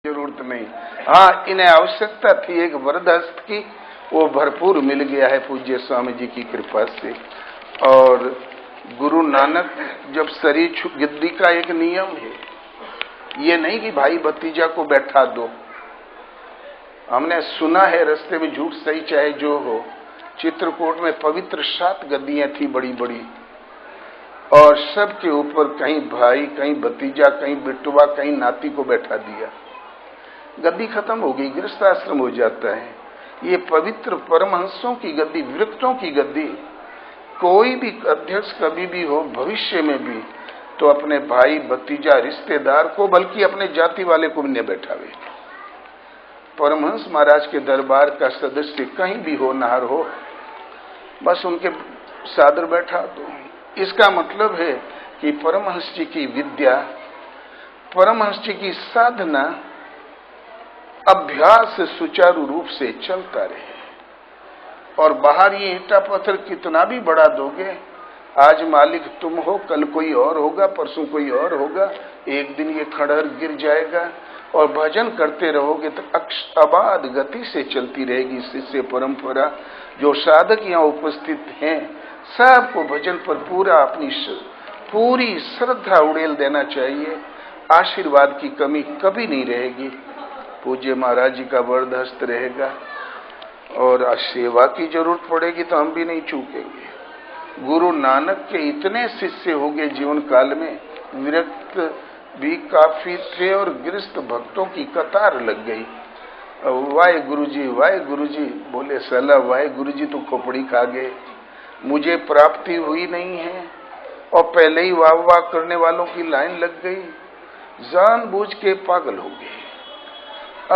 जरूरत नहीं। हाँ, इन्हें आवश्यकता थी एक वरदहस्त की, वो भरपूर मिल गया है पूज्य स्वामी जी की कृपा से। और गुरु नानक जब शरीर गद्दी का एक नियम है, ये नहीं कि भाई भतीजा को बैठा दो। हमने सुना है रास्ते में, झूठ सही चाहे जो हो, चित्रकूट में पवित्र 7 गद्दियां थी बड़ी बड़ी, और सबके ऊपर कहीं भाई, कहीं भतीजा, कहीं बिटुआ, कहीं नाती को बैठा दिया। गद्दी खत्म हो गई, गृहस्थाश्रम हो जाता है। ये पवित्र परमहंसों की गद्दी, विरक्तों की गद्दी, कोई भी अध्यक्ष कभी भी हो भविष्य में भी, तो अपने भाई भतीजा रिश्तेदार को, बल्कि अपने जाति वाले को भी न बैठावे। परमहंस महाराज के दरबार का सदस्य कहीं भी हो, नहर हो, बस उनके सादर बैठा दो। इसका मतलब है कि परमहंस जी की विद्या, परमहंस जी की साधना अभ्यास सुचारू रूप से चलता रहे। और बाहर ये ईंटा पत्थर कितना भी बढ़ा दोगे, आज मालिक तुम हो, कल कोई और होगा, परसों कोई और होगा, एक दिन ये खंडहर गिर जाएगा। और भजन करते रहोगे तो अबाध गति से चलती रहेगी शिष्य परंपरा। जो साधक यहाँ उपस्थित हैं, सबको भजन पर पूरा अपनी पूरी श्रद्धा उड़ेल देना चाहिए। आशीर्वाद की कमी कभी नहीं रहेगी। पूज्य महाराज जी का वरदहस्त रहेगा, और सेवा की जरूरत पड़ेगी तो हम भी नहीं चूकेंगे। गुरु नानक के इतने शिष्य हो गए जीवन काल में, विरक्त भी काफी थे और गृहस्थ भक्तों की कतार लग गई। वाहे गुरुजी, वाहे गुरुजी, बोले सला वाहे गुरुजी तो खोपड़ी खा गए, मुझे प्राप्ति हुई नहीं है। और पहले ही वाह वाह करने वालों की लाइन लग गई, जानबूझ के पागल हो गए।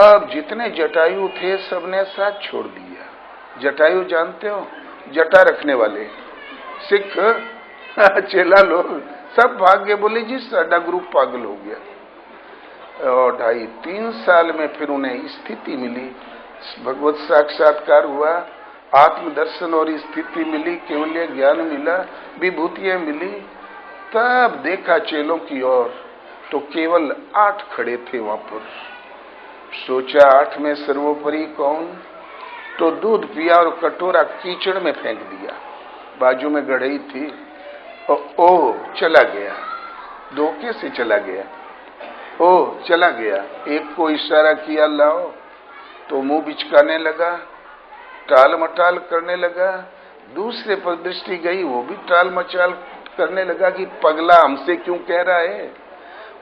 अब जितने जटायु थे सबने साथ छोड़ दिया। जटायु जानते हो, जटा रखने वाले सिख चेला लोग सब भाग गए, बोले जी साडा ग्रुप पागल हो गया। और 2.5-3 साल में फिर उन्हें स्थिति मिली, भगवत साक्षात्कार हुआ, आत्मदर्शन और स्थिति मिली, केवल ज्ञान मिला, विभूतियां मिली। तब देखा चेलों की ओर तो केवल 8 खड़े थे वहां पर। सोचा 8 में सर्वोपरि कौन, तो दूध पिया और कटोरा कीचड़ में फेंक दिया। बाजू में गढ़ई थी, ओ चला गया, धोखे से चला गया, ओ चला गया। एक को इशारा किया लाओ, तो मुंह बिचकाने लगा, टाल मटाल करने लगा। दूसरे पर दृष्टि गई, वो भी टाल मचाल करने लगा कि पगला हमसे क्यों कह रहा है।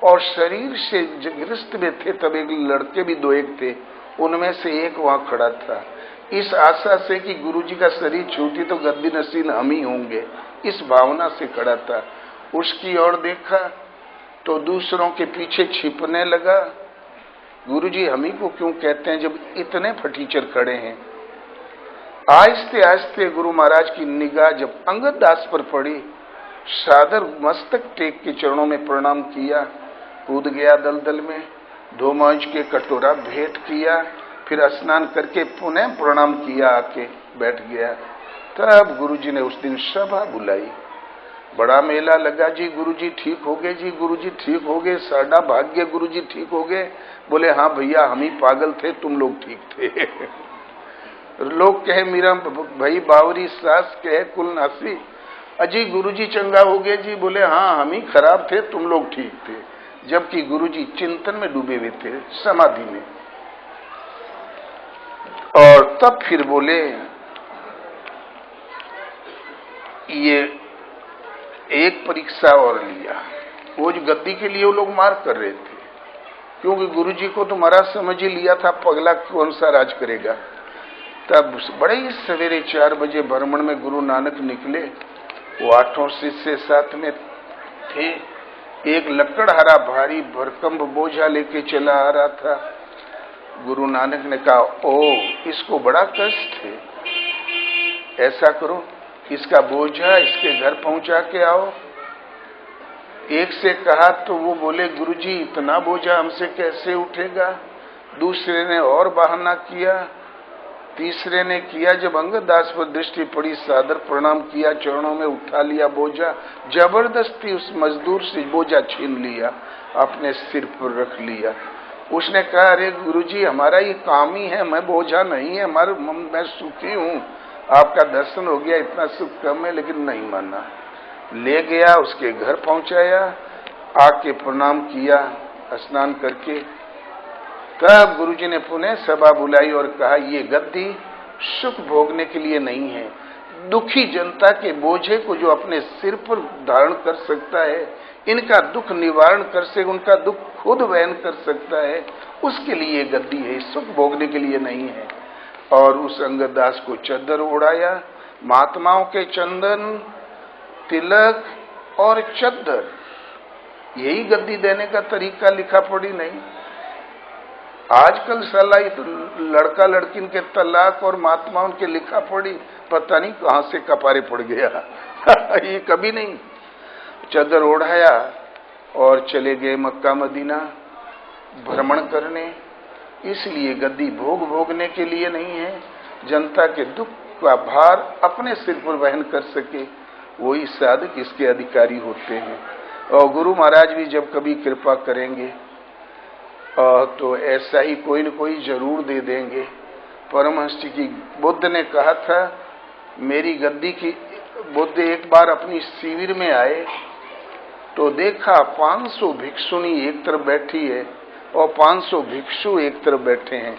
और शरीर से गृहस्थ में थे तब एक लड़के भी 2-1 थे, उनमें से एक वहां खड़ा था, इस आशा से कि गुरुजी का शरीर छूटी तो गद्दी नसीन हम ही होंगे, इस भावना से खड़ा था। उसकी ओर देखा तो दूसरों के पीछे छिपने लगा। गुरुजी हम ही को क्यों कहते हैं जब इतने फटीचर खड़े हैं। आहिस्ते आहिस्ते गुरु महाराज की निगाह जब अंगद दास पर पड़ी, सादर मस्तक टेक के चरणों में प्रणाम किया, कूद गया दलदल में, 2 मांझ के कटोरा भेंट किया, फिर स्नान करके पुनः प्रणाम किया, आके बैठ गया। तब गुरुजी ने उस दिन सभा बुलाई। बड़ा मेला लगा, जी गुरुजी ठीक हो गए, जी गुरुजी ठीक हो गए, साडा भाग्य गुरुजी ठीक हो गए। बोले हाँ भैया हम ही पागल थे, तुम लोग ठीक थे। लोग कहे मेरा भाई बावरी सास कहे कुलनासी, अजी गुरुजी चंगा हो गए जी। बोले हाँ हम ही खराब थे, तुम लोग ठीक थे। जबकि गुरुजी चिंतन में डूबे हुए थे, समाधि में। और तब फिर बोले ये एक परीक्षा और लिया। वो जो गद्दी के लिए वो लोग मार कर रहे थे, क्योंकि गुरुजी को तो महाराज समझ ही लिया था, पगला कौन सा राज करेगा। तब बड़े ही सवेरे 4 बजे भ्रमण में गुरु नानक निकले। वो 8 शिष्य साथ में थे। एक लकड़हारा भारी भरकम बोझा लेके चला आ रहा था। गुरु नानक ने कहा ओ इसको बड़ा कष्ट है, ऐसा करो इसका बोझा इसके घर पहुंचा के आओ। एक से कहा तो वो बोले गुरुजी इतना बोझा हमसे कैसे उठेगा। दूसरे ने और बहाना किया, तीसरे ने किया। जब अंगद दास पर दृष्टि पड़ी, सादर प्रणाम किया, चरणों में उठा लिया बोझा। जबरदस्ती उस मजदूर से बोझा छीन लिया, अपने सिर पर रख लिया। उसने कहा, अरे गुरुजी हमारा ये काम ही है, मैं बोझा नहीं है, मैं सुखी हूँ, आपका दर्शन हो गया, इतना सुख कम है। लेकिन नहीं माना, ले गया, उसके घर पहुंचाया, आके प्रणाम किया स्नान करके। तब गुरुजी ने पुनः सभा बुलाई और कहा, ये गद्दी सुख भोगने के लिए नहीं है, दुखी जनता के बोझे को जो अपने सिर पर धारण कर सकता है, इनका दुख निवारण कर से उनका दुख खुद वहन कर सकता है, उसके लिए गद्दी है, सुख भोगने के लिए नहीं है। और उस अंगदास को चद्दर ओढ़ाया। महात्माओं के चंदन, तिलक और चद्दर, यही गद्दी देने का तरीका लिखा पढ़ी नहीं। आजकल साला ये तो लड़का लड़किन के तलाक और महात्माओं के लिखा पढ़ी पता नहीं कहां से कपारे पड़ गया। ये कभी नहीं। चद्दर ओढ़ाया और चले गए मक्का मदीना भ्रमण करने। इसलिए गद्दी भोग भोगने के लिए नहीं है, जनता के दुख का भार अपने सिर पर वहन कर सके, वही साधक इसके अधिकारी होते हैं। और गुरु महाराज भी जब कभी कृपा करेंगे तो ऐसा ही कोई न कोई जरूर दे देंगे। परमहंस जी की बुद्ध ने कहा था, मेरी गद्दी की, बुद्ध एक बार अपनी शिविर में आए तो देखा 500 भिक्षुणी एक तरफ बैठी है और 500 भिक्षु एक तरफ बैठे हैं।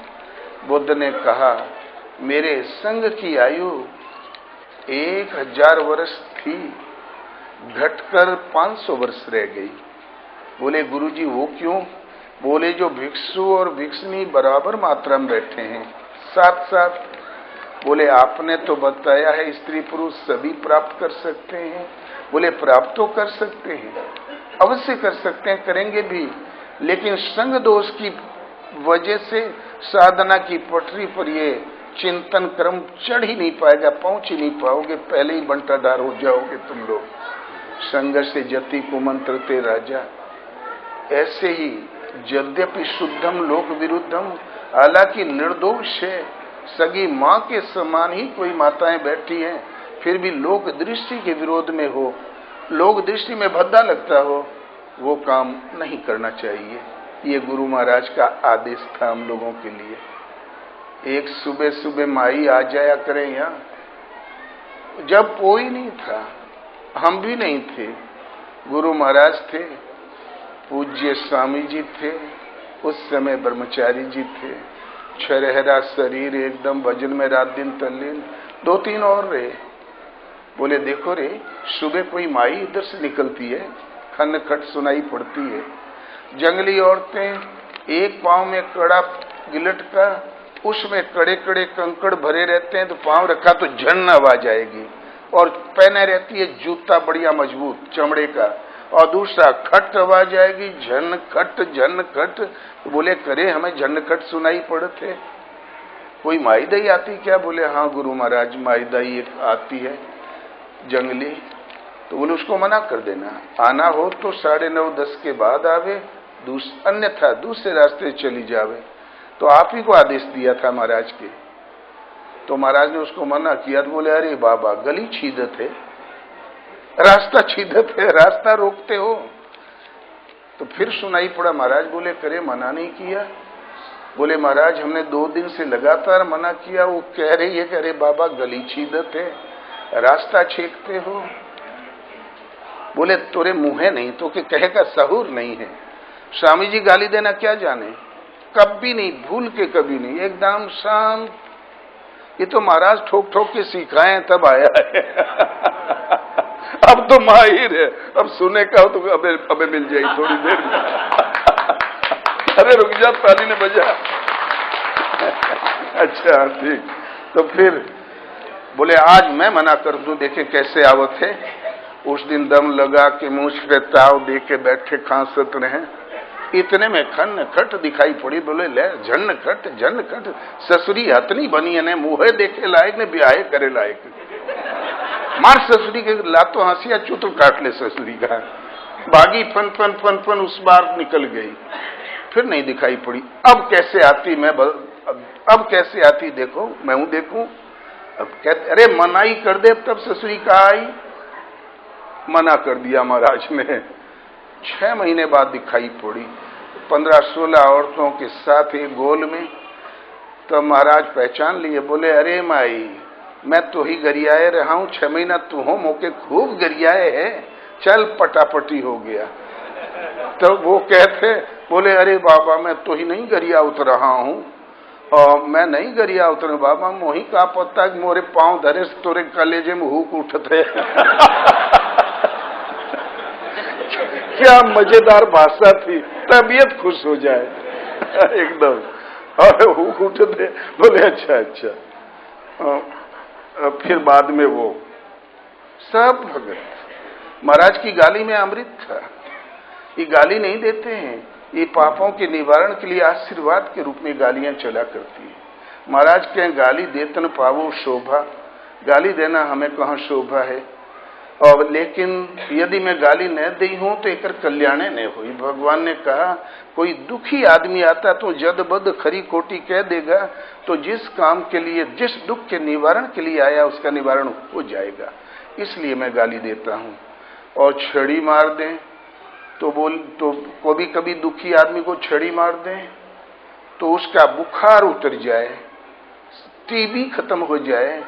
बुद्ध ने कहा, मेरे संघ की आयु 1000 वर्ष थी, घटकर 500 वर्ष रह गई। बोले, गुरुजी वो क्यों? बोले, जो भिक्षु और भिक्षुणी बराबर मात्रा में बैठे हैं साथ साथ। बोले, आपने तो बताया है स्त्री पुरुष सभी प्राप्त कर सकते हैं। बोले, प्राप्त तो कर सकते हैं, अवश्य कर सकते हैं, करेंगे भी, लेकिन संग दोष की वजह से साधना की पटरी पर ये चिंतन क्रम चढ़ ही नहीं पाएगा, पहुंच ही नहीं पाओगे, पहले ही बंटाधार हो जाओगे तुम लोग। संग से जति को मंत्रते राजा। ऐसे ही यद्यपि शुद्धम लोक विरुद्धम, हालांकि निर्दोष है, सगी माँ के समान ही कोई माताएं बैठी हैं, फिर भी लोक दृष्टि के विरोध में हो, लोक दृष्टि में भद्दा लगता हो, वो काम नहीं करना चाहिए। ये गुरु महाराज का आदेश था हम लोगों के लिए। एक सुबह सुबह माई आ जाया करें यहाँ, जब कोई नहीं था, हम भी नहीं थे, गुरु महाराज थे, पूज्य स्वामी जी थे, उस समय ब्रह्मचारी जी थे, छरहरा शरीर एकदम भजन में रात दिन तल्लीन, 2-3 और रहे। बोले, देखो रे, सुबह कोई माई इधर से निकलती है, खन खट सुनाई पड़ती है। जंगली औरतें एक पांव में कड़ा गिलट का, उसमें कड़े कड़े कंकड़ भरे रहते हैं, तो पांव रखा तो झन आवाज आएगी, और पहने रहती है जूता बढ़िया मजबूत चमड़े का, और दूसरा खट आवाज आएगी, झन खट झन खट। तो बोले, करे हमें झन खट सुनाई पड़ते, कोई माईदाई आती क्या? बोले, हाँ गुरु महाराज, माईदाई एक आती है जंगली। तो बोले, उसको मना कर देना, आना हो तो 9:30-10 के बाद आवे, अन्यथा दूसरे रास्ते चली जावे। तो आप ही को आदेश दिया था महाराज के। तो महाराज ने उसको मना किया। तो बोले, अरे बाबा, गली छीदत है, रास्ता छीदत है, रास्ता रोकते हो। तो फिर सुनाई पड़ा। महाराज बोले, करे मना नहीं किया? बोले, महाराज हमने 2 दिन से लगातार मना किया, वो कह रही है कि अरे बाबा गली छीदत है, रास्ता छेकते हो। बोले, तोरे मुंह नहीं तो कि कहे का सहूर नहीं है। स्वामी जी गाली देना क्या जाने, कभी नहीं, भूल के कभी नहीं, एकदम शांत। ये तो महाराज ठोक ठोक के सिखाए तब आया है। अब तो माहिर है, अब सुने का हो तो अबे मिल जाएगी थोड़ी देर में। अरे रुक जा, ताली ने बजा। अच्छा ठीक। तो फिर बोले, आज मैं मना कर दूं, देखे कैसे आवत है। उस दिन दम लगा के मुंह पे ताव दे के बैठे, खांसत रहे। इतने में खन खट दिखाई पड़ी। बोले, ले झन खट झन खट, ससुरी हथनी बनी है, मुँहे देखे लायक ने ब्याहे करे लायक। मार ससुरी के लातो हंसिया, चूत काट ले ससुरी का। बागी फन फन फन फन उस बार निकल गई, फिर नहीं दिखाई पड़ी। अब कैसे आती मैं, अब कैसे आती देखो, मैं हूं देखूं। अब कहते, अरे मनाई कर दे, तब ससुरी कहा आई, मना कर दिया महाराज ने। 6 महीने बाद दिखाई पड़ी। 15-16 औरतों के साथ एक गोल में। तो महाराज पहचान लिए, बोले अरे माई, मैं तो ही गरियाए रहा हूं, 6 महीना तू हो मोके खूब गरियाए है, चल पटापटी हो गया। तो वो कहते, बोले अरे बाबा मैं तो ही नहीं गरिया उतर रहा हूं, और मैं नहीं गरिया उतर बाबा, मोही का पता कि मोरे पांव धरे तोरे कलेजे में हुक उठते। क्या मजेदार भाषा थी, तबीयत खुश हो जाए एकदम। और हुक उठते, बोले अच्छा अच्छा। फिर बाद में वो सब भगत महाराज की गाली में अमृत था। ये गाली नहीं देते हैं, ये पापों के निवारण के लिए आशीर्वाद के रूप में गालियां चला करती है। महाराज कहें गाली देतन पावो शोभा, गाली देना हमें कहाँ शोभा है। और लेकिन यदि मैं गाली न दी हूं तो एक कल्याणे न हुई। भगवान ने कहा कोई दुखी आदमी आता तो जदबद खरी खोटी कह देगा, तो जिस काम के लिए, जिस दुख के निवारण के लिए आया उसका निवारण हो जाएगा, इसलिए मैं गाली देता हूं। और छड़ी मार दें तो कभी कभी दुखी आदमी को छड़ी मार दें तो उसका बुखार उतर जाए, टीबी खत्म हो जाए।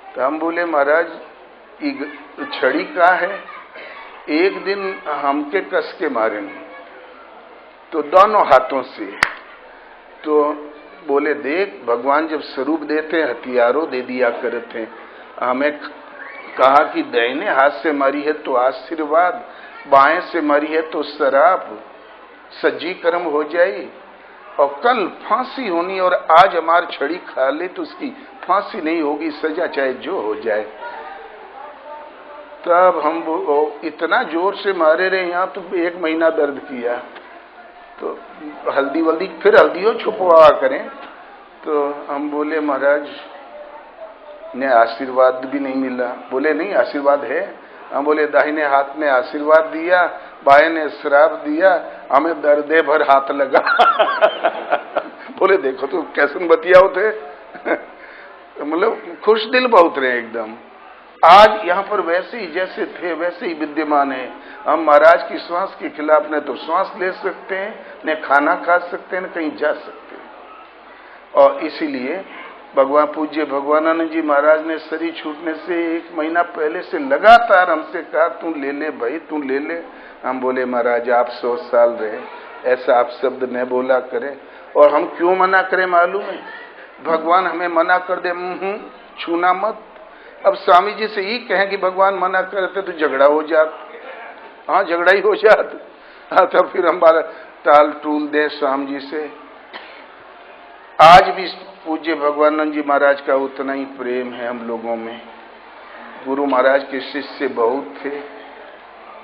तो हम बोले महाराज छड़ी का है, एक दिन हमके कस के मारेंगे तो दोनों हाथों से। तो बोले देख भगवान जब स्वरूप देते हैं हथियारों दे दिया करते हैं। हमें कहा कि दाहिने हाथ से मारी है तो आशीर्वाद, बाएं से मारी है तो शराब, सज्जी कर्म हो जाए और कल फांसी होनी, और आज हमारी छड़ी खा ले तो उसकी फांसी नहीं होगी, सजा चाहे जो हो जाए। तब हम इतना जोर से मारे रहे, यहाँ तो 1 महीना दर्द किया। तो हल्दी वल्दी, फिर हल्दियों छुपवा करें। तो हम बोले महाराज ने आशीर्वाद भी नहीं मिला। बोले नहीं आशीर्वाद है। हम बोले दाहिने हाथ ने आशीर्वाद दिया, बाएं ने श्राप दिया, हमें दर्दे भर हाथ लगा। बोले देखो तो कैसे बतियाओ थे। मतलब खुश दिल बहुत रहे एकदम। आज यहाँ पर वैसे ही जैसे थे वैसे ही विद्यमान है। हम महाराज की श्वास के खिलाफ न तो श्वास ले सकते हैं, न खाना खा सकते हैं, न कहीं जा सकते हैं। और इसीलिए भगवान पूज्य भगवानंद जी महाराज ने शरीर छूटने से 1 महीना पहले से लगातार हमसे कहा तू ले ले भाई, तू ले ले। हम बोले महाराज आप 100 साल रहे, ऐसा आप शब्द न बोला करें। और हम क्यों मना करें मालूम है? भगवान हमें मना कर दे छूना मत। अब स्वामी जी से ही कहें कि भगवान मना करते तो झगड़ा हो जात। हाँ झगड़ा ही हो जात। हाँ तब फिर हमारा टाल टूल दे स्वामी जी से। आज भी पूज्य भगवानंद जी महाराज का उतना ही प्रेम है हम लोगों में। गुरु महाराज के शिष्य बहुत थे,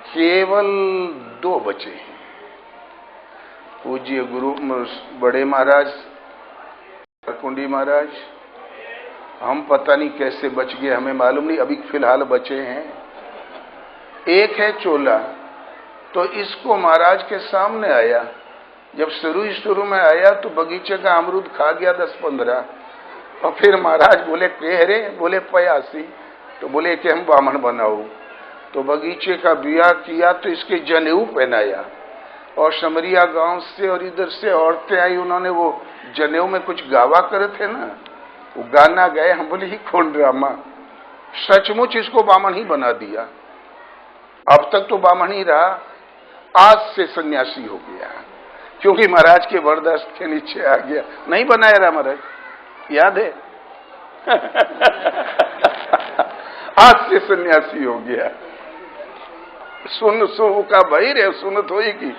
केवल 2 बचे हैं। पूज्य गुरु बड़े महाराज कुंडी महाराज, हम पता नहीं कैसे बच गए, हमें मालूम नहीं, अभी फिलहाल बचे हैं। एक है चोला, तो इसको महाराज के सामने आया। जब शुरू में आया तो बगीचे का अमरूद खा गया 10-15। और फिर महाराज बोले कह रे, बोले 85। तो बोले कि हम बामण बनाओ। तो बगीचे का ब्याह किया तो इसके जनेऊ पहनाया। और समरिया गांव से और इधर से औरतें आई, उन्होंने वो जनेऊ में कुछ गावा करे थे ना, वो गाना गए। हम बोले ही कौन ड्रामा, सचमुच इसको बामण ही बना दिया। अब तक तो बामण ही रहा, आज से सन्यासी हो गया, क्योंकि महाराज के बर्दाश्त के नीचे आ गया। नहीं बनाया रहा महाराज, याद है? आज से सन्यासी हो गया। सुन का भाई रे, सुन तो ही की।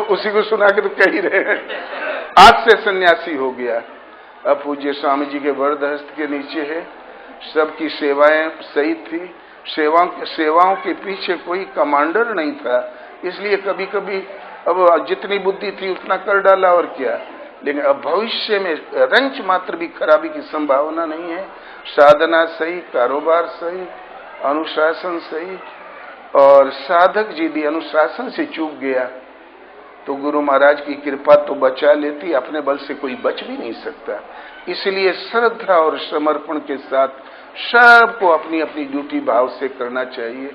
उसी को सुना के तो कह ही रहे। आज से सन्यासी हो गया। अब पूज्य स्वामी जी के बर्दाश्त के नीचे है। सबकी सेवाएं सही थी, सेवाओं के पीछे कोई कमांडर नहीं था, इसलिए कभी कभी अब जितनी बुद्धि थी उतना कर डाला और क्या। लेकिन अब भविष्य में रंच मात्र भी खराबी की संभावना नहीं है। साधना सही, कारोबार सही, अनुशासन सही। और साधक जी भी अनुशासन से चूक गया तो गुरु महाराज की कृपा तो बचा लेती, अपने बल से कोई बच भी नहीं सकता। इसलिए श्रद्धा और समर्पण के साथ सबको अपनी अपनी ड्यूटी भाव से करना चाहिए।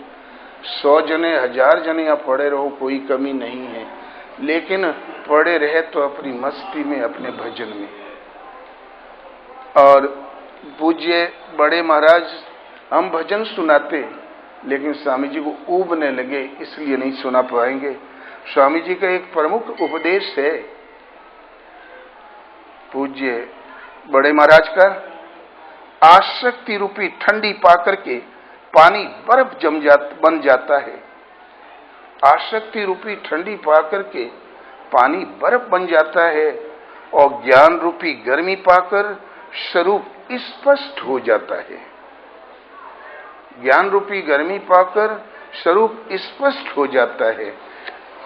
100 जने 1000 जने या पड़े रहो, कोई कमी नहीं है, लेकिन पड़े रहे तो अपनी मस्ती में, अपने भजन में। और पूज्य बड़े महाराज हम भजन सुनाते, लेकिन स्वामी जी को ऊबने लगे, इसलिए नहीं सुना पाएंगे। स्वामी जी का एक प्रमुख उपदेश है पूज्य बड़े महाराज का, आसक्ति रूपी ठंडी पाकर के पानी बर्फ बन जाता है। आसक्ति रूपी ठंडी पाकर के पानी बर्फ बन जाता है, और ज्ञान रूपी गर्मी पाकर स्वरूप स्पष्ट हो जाता है। ज्ञान रूपी गर्मी पाकर स्वरूप स्पष्ट हो जाता है।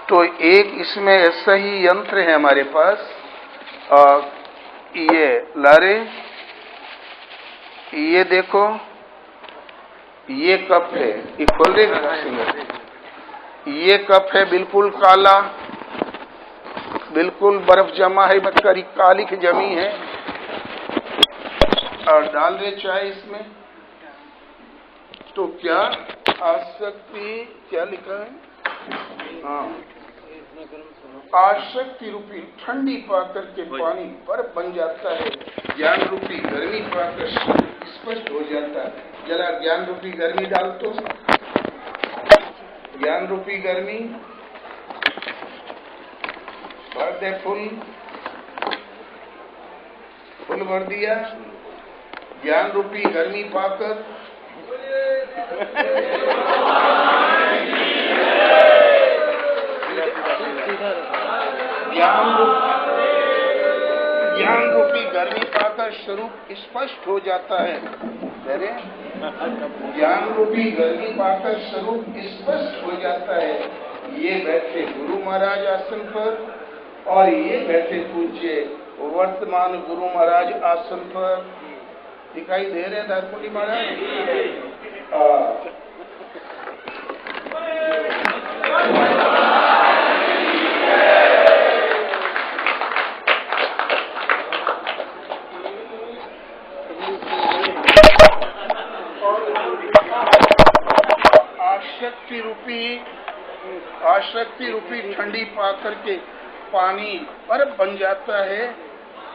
तो एक इसमें ऐसा ही यंत्र है हमारे पास, ये लारे, ये देखो, ये कप है, ये खोल देगा, ये कप है बिल्कुल काला, बिल्कुल बर्फ जमा है, मक्करी काली की जमी है, और डाल रहे चाय इसमें। तो क्या आसक्ति, क्या लिखा है, हाँ, आसक्ति रूपी ठंडी पाकर के पानी बर्फ बन जाता है, ज्ञान रूपी गर्मी पाकर स्पष्ट हो जाता है। जरा ज्ञान रूपी गर्मी डाल तो, ज्ञान रूपी गर्मी भर दे, फुल भर दिया। ज्ञान रूपी गर्मी पाकर ज्ञान रूपी गर्मी पाकर स्वरूप स्पष्ट हो जाता है। ज्ञान रूपी गर्मी पाकर स्वरूप स्पष्ट हो जाता है। ये बैठे गुरु महाराज आसन पर, और ये बैठे पूज्य वर्तमान गुरु महाराज आसन पर। दिखाई दे रहे दारकुंडी महाराज? आसक्ति रूपी ठंडी पाकर के पानी बर्फ बन जाता है,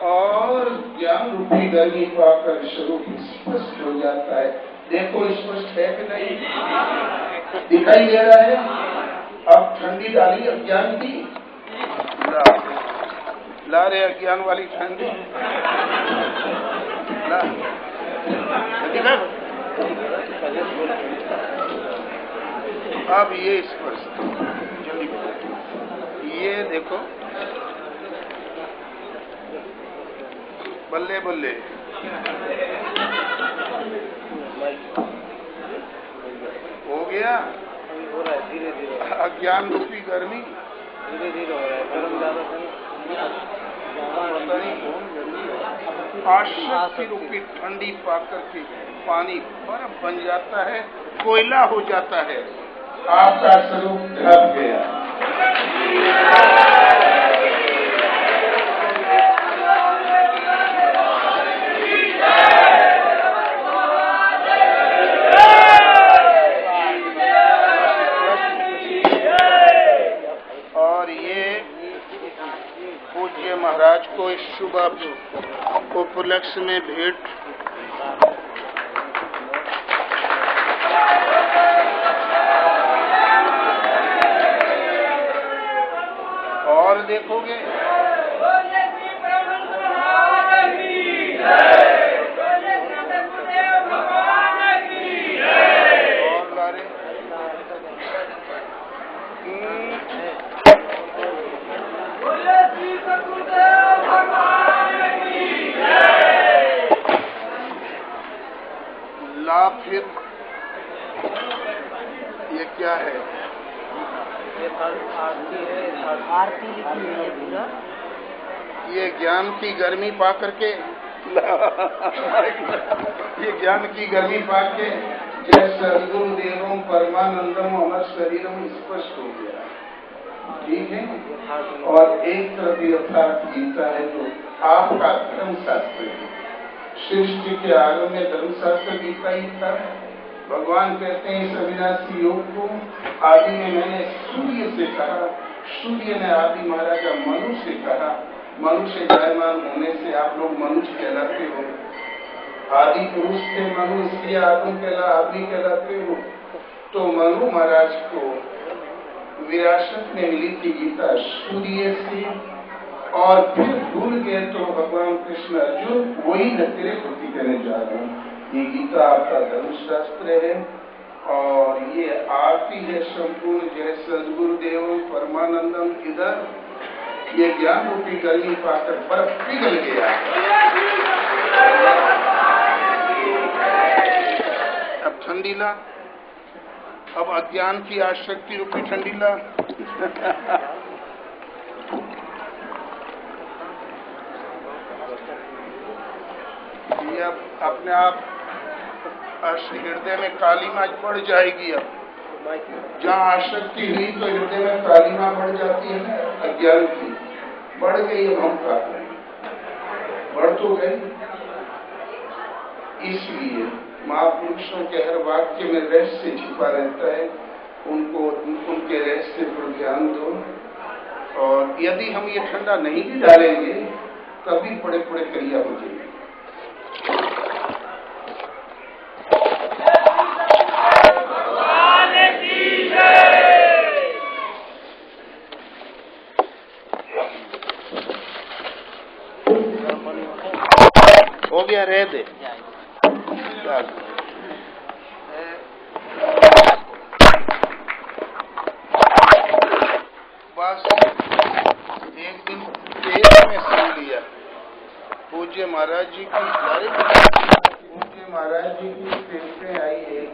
और ज्ञान रूपी गर्मी पाकर स्वरूप स्पष्ट हो जाता है। देखो स्पष्ट है कि नहीं? दिखाई दे रहा है? अब ठंडी डाली अज्ञान की, ला रहे अज्ञान वाली ठंडी, ला अब ये स्पष्ट, ये देखो, बल्ले बल्ले, हो गया। धीरे धीरे अज्ञान रूपी गर्मी धीरे धीरे हो रहा है, गर्म ज्यादा, आसक्ति रूपी ठंडी पाकर के पानी बर्फ बन जाता है, कोयला हो जाता है, आपका स्वरूप ढक गया। और ये पूज्य महाराज को इस शुभ उपलक्ष्य में भेंट और देखोगे, और लारे ला, फिर ये क्या है? आरती लिखी है पूरा। ये ज्ञान की गर्मी पा करके, ये ज्ञान की गर्मी पा के जय सद्गुरु देवम परमानंदम अमर शरीरम स्पष्ट हो गया। ठीक है। और एक तरफ यथार्थ गीता है जो आपका धर्मशास्त्र है। सृष्टि के आरंभ में धर्मशास्त्र गीता ही था, भगवान कहते हैं इस अविनाशी योग को आदि में मैंने सूर्य से कहा, सूर्य ने आदि महाराजा मनु से कहा, मनु से जायमान होने से आप लोग मनुष्य कहलाते हो। आदि पुरुष थे मनु, इसलिए आदमी कहलाते हो। तो मनु महाराज को विरासत में मिली थी गीता सूर्य से, और फिर भूल गए तो भगवान कृष्ण अर्जुन वही न तेरे प्रति करने जा रहे हैं। ये गीता आपका धर्मशास्त्र है और ये आरती है संपूर्ण। जय सद्गुरुदेव परमानंदम इधर ये ज्ञान रूपी गर्मी पाकर बर्फ पिघल गया। अब ठंडीला, अब अज्ञान की आसक्ति रूपी ठंडीला। ये अब अपने आप हृदय में कालीमा बढ़ जाएगी। अब जहाँ आसक्ति हुई तो हृदय में कालीमा बढ़ जाती है ना, अज्ञान की बढ़ गई। अब हम का बढ़ तो गई। इसलिए महापुरुषों के हर वाक्य में रहस्य छिपा रहता है, उनके रहस्य पर ध्यान दो। और यदि हम ये ठंडा नहीं भी डालेंगे तभी बड़े बड़े क्रिया हो जाएंगे। हो गया, रह दे। बस एक दिन पेट में सुन लिया पूज्य महाराज जी की, पूज्य महाराज जी की पेट में आई है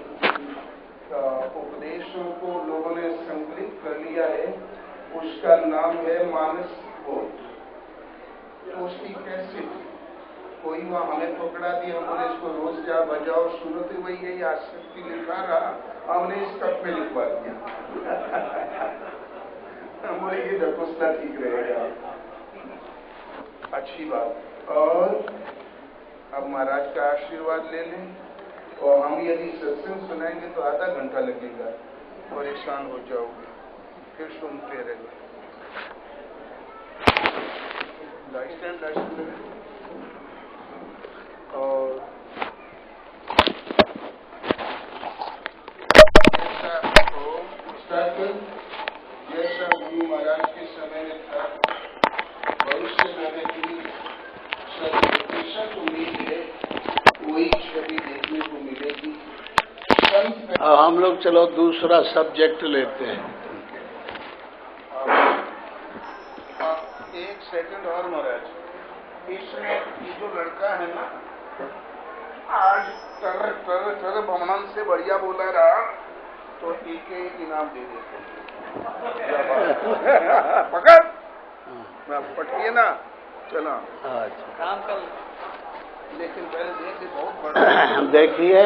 उपदेशों को लोगों ने संकलित कर लिया है। उसका नाम है मानस बोध। तो उसकी कैसे कोई वहाँ हमें पकड़ा दिया, हमने इसको रोज जा बजाओ सुनते वही यही आसक्ति लिखा रहा, हमने इस कप में लिखवा दिया। हमारे ये ढकोसला ठीक रहेगा, अच्छी बात। और अब महाराज का आशीर्वाद ले लें, और हम यदि सत्संग सुनाएंगे तो आधा घंटा लगेगा, परेशान हो जाओगे, फिर सुनते रहेंगे। और जैसा गुरु महाराज के समय में था, भविष्य में भी 100% उम्मीद है वही छवि देखने को मिलेगी। हम लोग चलो दूसरा सब्जेक्ट लेते हैं। एक सेकंड और महाराज, इसमें ये जो लड़का है ना, आज तर भ्रमण से बढ़िया बोला रहा तो एक इनाम दे देते। पकड़ पटिए ना, चला काम कर। लेकिन पहले देखिए बहुत बड़ा देखिए,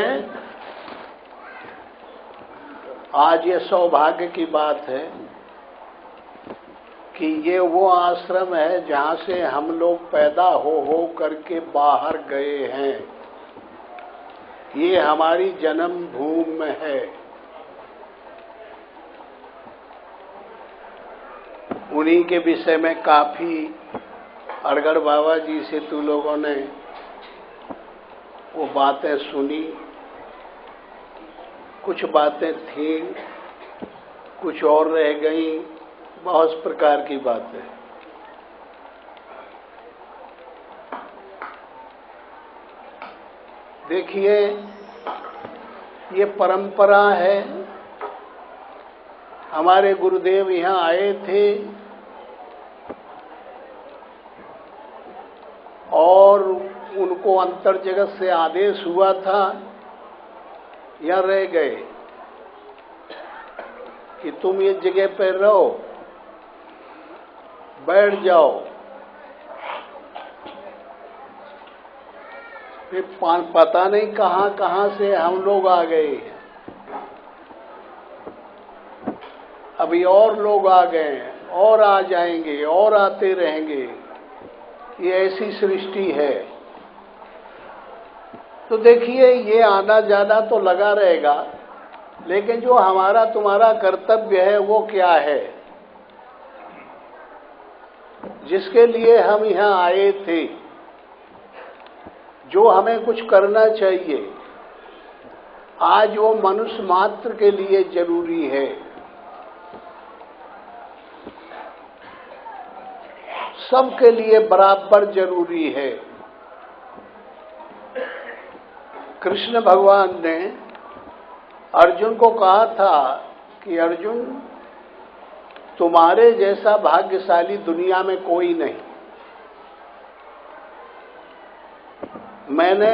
आज ये सौभाग्य की बात है कि ये वो आश्रम है जहाँ से हम लोग पैदा हो करके बाहर गए हैं। ये हमारी जन्म भूमि में है। उन्हीं के विषय में काफी अड़गड़ बाबा जी से तू लोगों ने वो बातें सुनी। कुछ बातें थी, कुछ और रह गई, बहुत प्रकार की बातें। देखिए, ये परंपरा है। हमारे गुरुदेव यहाँ आए थे और उनको अंतर जगत से आदेश हुआ था, या रह गए कि तुम ये जगह पर रहो, बैठ जाओ। फिर पता नहीं कहाँ कहाँ से हम लोग आ गए। अभी और लोग आ गए, और आ जाएंगे, और आते रहेंगे। ये ऐसी सृष्टि है। तो देखिए ये आना जाना तो लगा रहेगा, लेकिन जो हमारा तुम्हारा कर्तव्य है वो क्या है, जिसके लिए हम यहाँ आए थे, जो हमें कुछ करना चाहिए, आज वो मनुष्य मात्र के लिए जरूरी है। सबके लिए बराबर जरूरी है। कृष्ण भगवान ने अर्जुन को कहा था कि अर्जुन, तुम्हारे जैसा भाग्यशाली दुनिया में कोई नहीं। मैंने